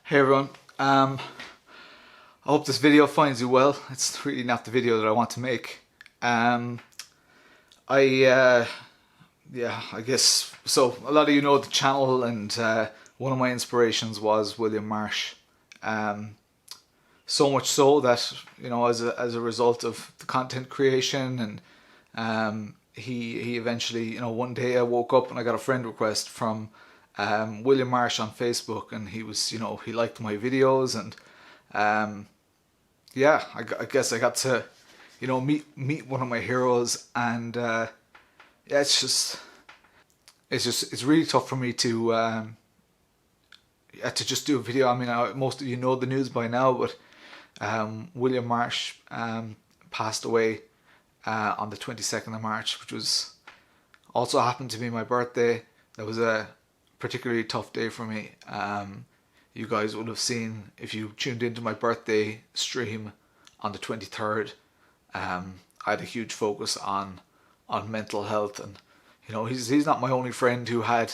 Hey everyone, I hope this video finds you well. It's really not the video that I want to make. Um, I I guess, so a lot of you know the channel, and one of my inspirations was William Marsh. So much so that, as a result of the content creation, and he eventually, one day I woke up and I got a friend request from William Marsh on Facebook, and he was, he liked my videos, and I guess I got to, meet one of my heroes, and it's really tough for me to just do a video. I mean, most of you know the news by now, but William Marsh passed away on the 22nd of March, which was also happened to be my birthday. That was a particularly tough day for me. You guys would have seen, if you tuned into my birthday stream on the 23rd, I had a huge focus on mental health, and he's not my only friend who had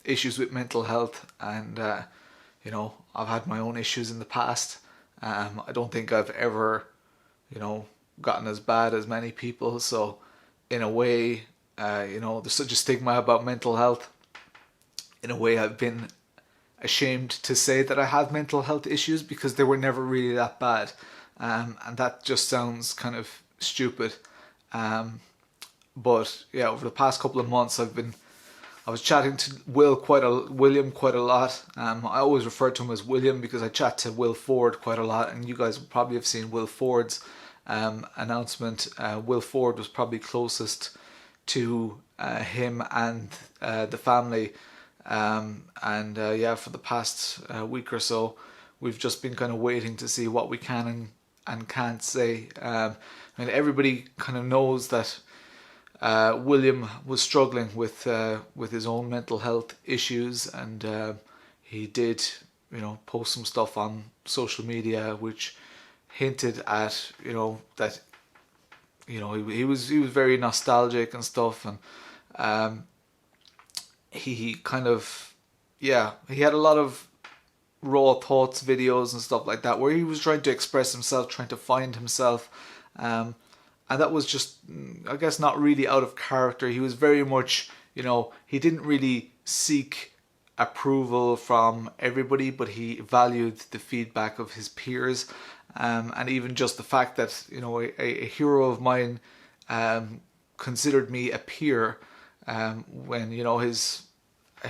issues with mental health, and I've had my own issues in the past. I don't think I've ever gotten as bad as many people, so in a way, there's such a stigma about mental health. In a way, I've been ashamed to say that I have mental health issues because they were never really that bad, and that just sounds kind of stupid. But yeah, over the past couple of months, I was chatting to William quite a lot. I always refer to him as William because I chat to Will Ford quite a lot, and you guys will probably have seen Will Ford's announcement. Will Ford was probably closest to him and the family. For the past week or so, we've just been kind of waiting to see what we can and can't say. I mean, everybody kind of knows that William was struggling with his own mental health issues, and he did, post some stuff on social media which hinted at, that, he was very nostalgic and stuff, and he kind of, he had a lot of raw thoughts videos and stuff like that where he was trying to express himself, trying to find himself, and that was just, I guess, not really out of character. He was very much, he didn't really seek approval from everybody, but he valued the feedback of his peers, and even just the fact that, a hero of mine considered me a peer, when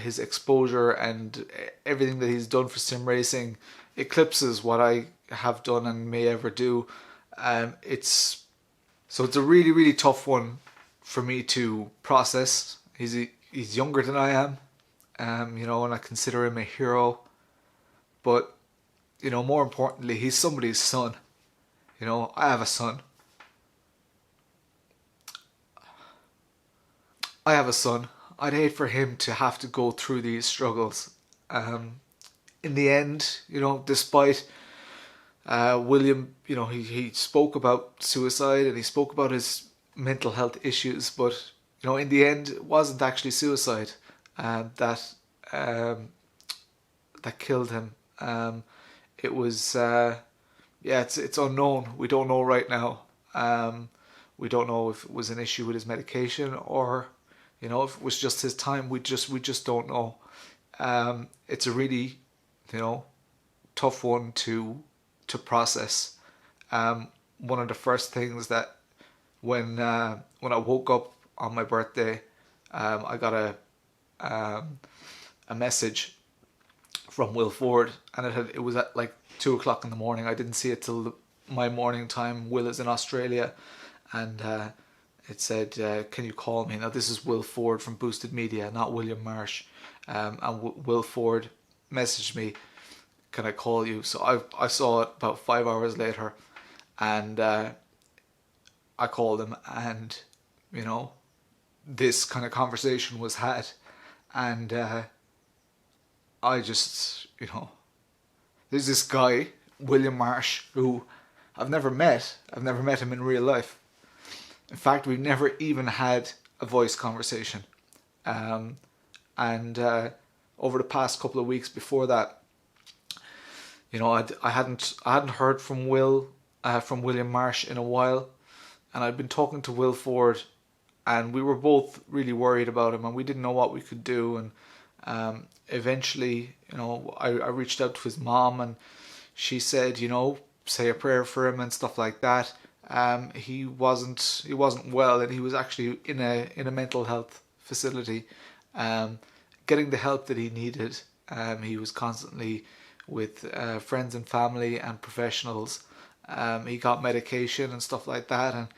his exposure and everything that he's done for sim racing eclipses what I have done and may ever do. It's a really, really tough one for me to process. He's younger than I am, and I consider him a hero. But more importantly, he's somebody's son. I have a son. I'd hate for him to have to go through these struggles. In the end, despite William, he spoke about suicide and he spoke about his mental health issues, but in the end, it wasn't actually suicide that killed him. It was it's unknown. We don't know right now. We don't know if it was an issue with his medication, or if it was just his time. We just don't know. It's a really, tough one to process. One of the first things that when I woke up on my birthday, I got a message from Will Ford, and it was at like 2 o'clock in the morning. I didn't see it till my morning time. Will is in Australia, and it said, can you call me? Now, this is Will Ford from Boosted Media, not William Marsh. And Will Ford messaged me, can I call you? So I saw it about 5 hours later, and I called him, and this kind of conversation was had, and I just, there's this guy, William Marsh, who I've never met him in real life. In fact, we've never even had a voice conversation. And over the past couple of weeks before that, I hadn't heard from William Marsh in a while, and I'd been talking to Will Ford, and we were both really worried about him, and we didn't know what we could do. And eventually, I reached out to his mom, and she said, say a prayer for him and stuff like that. He wasn't well, and he was actually in a mental health facility, getting the help that he needed. He was constantly with friends and family and professionals. He got medication and stuff like that, and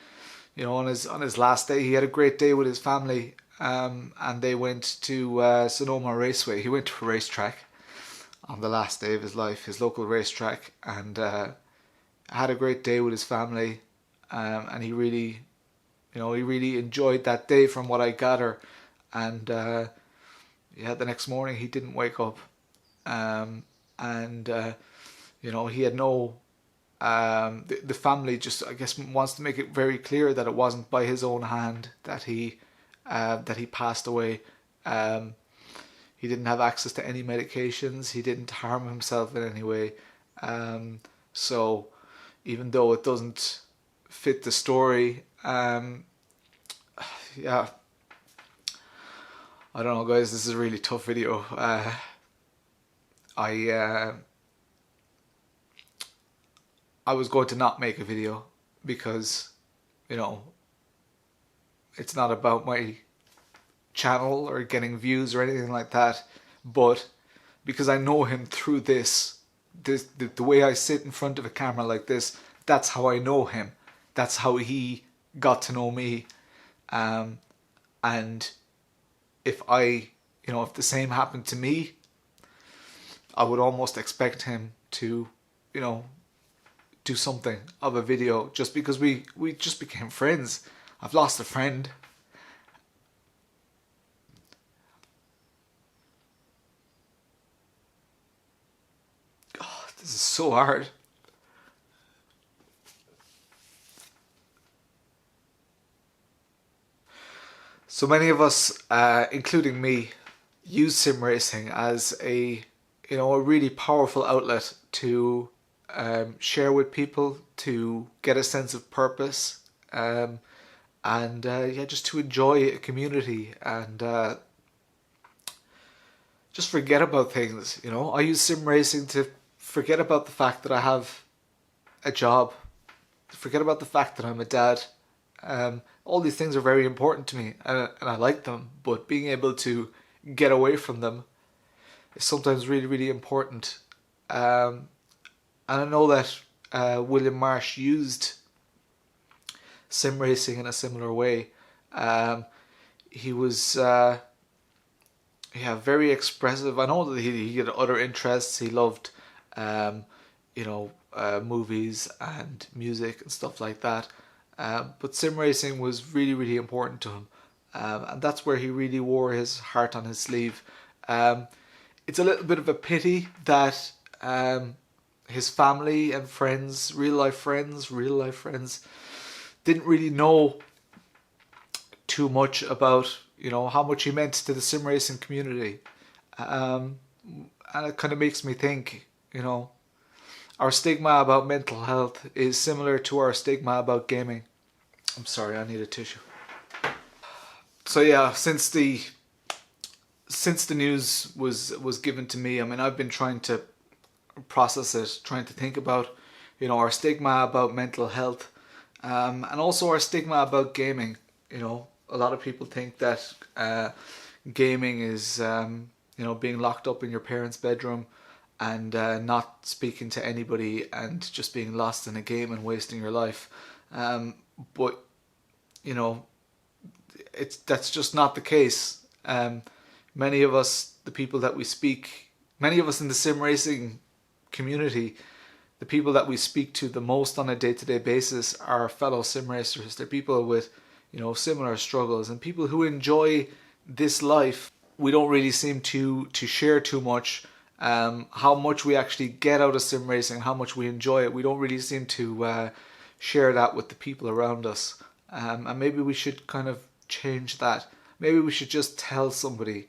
on his last day, he had a great day with his family, and they went to Sonoma Raceway. He went to a racetrack on the last day of his life, his local racetrack, and had a great day with his family. And he really enjoyed that day, from what I gather. And the next morning he didn't wake up, and he had no. The family just, I guess, wants to make it very clear that it wasn't by his own hand that he passed away. He didn't have access to any medications. He didn't harm himself in any way. So even though it doesn't fit the story, yeah, I don't know, guys. This is a really tough video. I was going to not make a video because, it's not about my channel or getting views or anything like that, but because I know him through the way I sit in front of a camera like this, that's how I know him. That's how he got to know me. And if if the same happened to me, I would almost expect him to, do something of a video, just because we just became friends. I've lost a friend. Oh, this is so hard. So many of us, including me, use sim racing as a really powerful outlet to share with people, to get a sense of purpose, and just to enjoy a community, and just forget about things. I use sim racing to forget about the fact that I have a job, to forget about the fact that I'm a dad. All these things are very important to me, and I like them, but being able to get away from them is sometimes really, really important. And I know that William Marsh used sim racing in a similar way. He was very expressive. I know that he had other interests. He loved movies and music and stuff like that. But sim racing was really, really important to him. And that's where he really wore his heart on his sleeve. It's a little bit of a pity that his family and friends, real life friends, didn't really know too much about, how much he meant to the sim racing community. And it kind of makes me think, our stigma about mental health is similar to our stigma about gaming. I'm sorry, I need a tissue. So yeah, since the news was given to me, I mean, I've been trying to process it, trying to think about, our stigma about mental health, and also our stigma about gaming. A lot of people think that gaming is, being locked up in your parents' bedroom and not speaking to anybody and just being lost in a game and wasting your life. But that's just not the case. Many of us, many of us in the sim racing community, the people that we speak to the most on a day-to-day basis are fellow sim racers. They're people with, similar struggles, and people who enjoy this life. We don't really seem to share too much how much we actually get out of sim racing, how much we enjoy it. We don't really seem to share that with the people around us. And maybe we should kind of change that. Maybe we should just tell somebody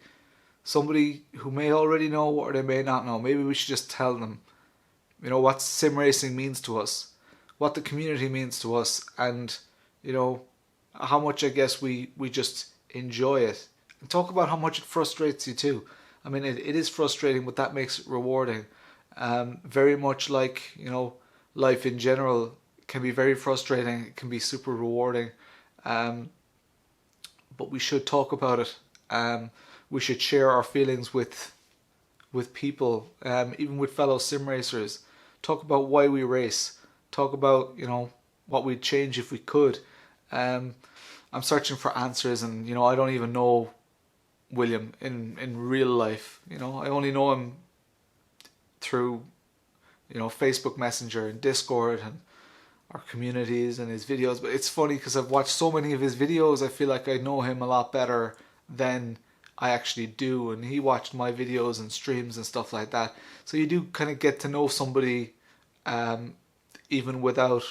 who may already know or they may not know. Maybe we should just tell them, you know, what sim racing means to us, what the community means to us, and, you know, how much I guess we just enjoy it. And talk about how much it frustrates you too. I mean, it is frustrating, but that makes it rewarding. Very much like, you know, life in general can be very frustrating. It can be super rewarding. Um, but we should talk about it. We should share our feelings with people, even with fellow sim racers. Talk about why we race. Talk about, you know, what we'd change if we could. Um, I'm searching for answers, and, you know, I don't even know William in real life. You know, I only know him through, you know, Facebook Messenger and Discord and our communities and his videos. But it's funny because I've watched so many of his videos, I feel like I know him a lot better than I actually do. And he watched my videos and streams and stuff like that. So you do kind of get to know somebody, um, even without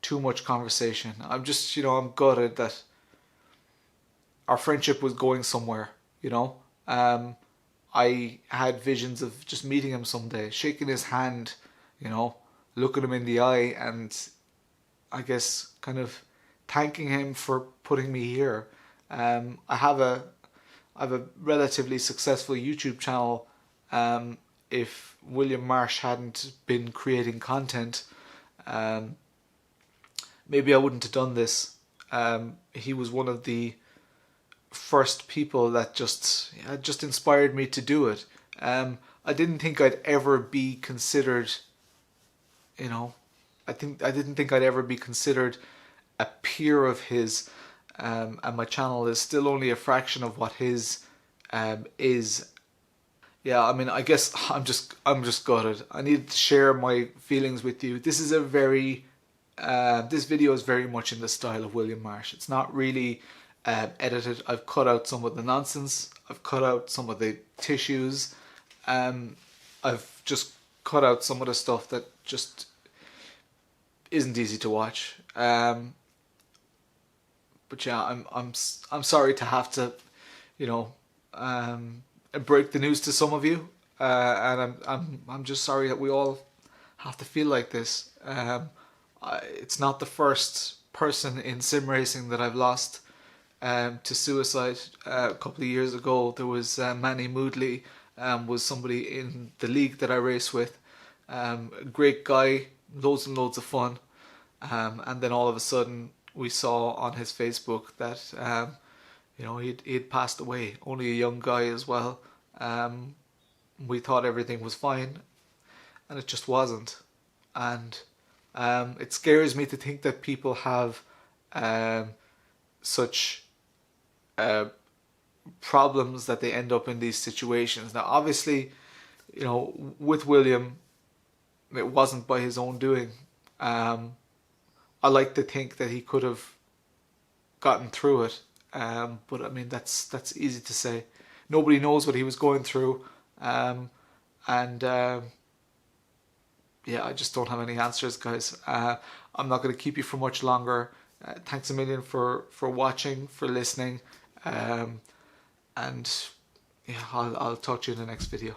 too much conversation. I'm just, you know, I'm gutted that our friendship was going somewhere, you know. I had visions of just meeting him someday, shaking his hand, you know, looking him in the eye, and I guess kind of thanking him for putting me here. I have a relatively successful YouTube channel. If William Marsh hadn't been creating content, um, maybe I wouldn't have done this. He was one of the first people that just inspired me to do it. I didn't think I'd ever be considered, you know, I didn't think I'd ever be considered a peer of his, and my channel is still only a fraction of what his is. Yeah, I mean, I guess I'm just gutted. I need to share my feelings with you. This is a very this video is very much in the style of William Marsh. It's not really edited. I've cut out some of the nonsense. I've cut out some of the tissues. I've just cut out some of the stuff that just isn't easy to watch. But yeah, I'm sorry to have to, you know, break the news to some of you, and I'm just sorry that we all have to feel like this. It's not the first person in sim racing that I've lost to suicide. A couple of years ago, there was Manny Moodley, was somebody in the league that I race with. A great guy, loads and loads of fun. And then all of a sudden, we saw on his Facebook that you know, he'd passed away. Only a young guy as well. We thought everything was fine, and it just wasn't. And it scares me to think that people have such problems that they end up in these situations. Now, obviously, you know, with William, it wasn't by his own doing. I like to think that he could have gotten through it, but I mean, that's easy to say. Nobody knows what he was going through, and yeah, I just don't have any answers, guys. I'm not going to keep you for much longer. Thanks a million for watching, for listening, and yeah, I'll talk to you in the next video.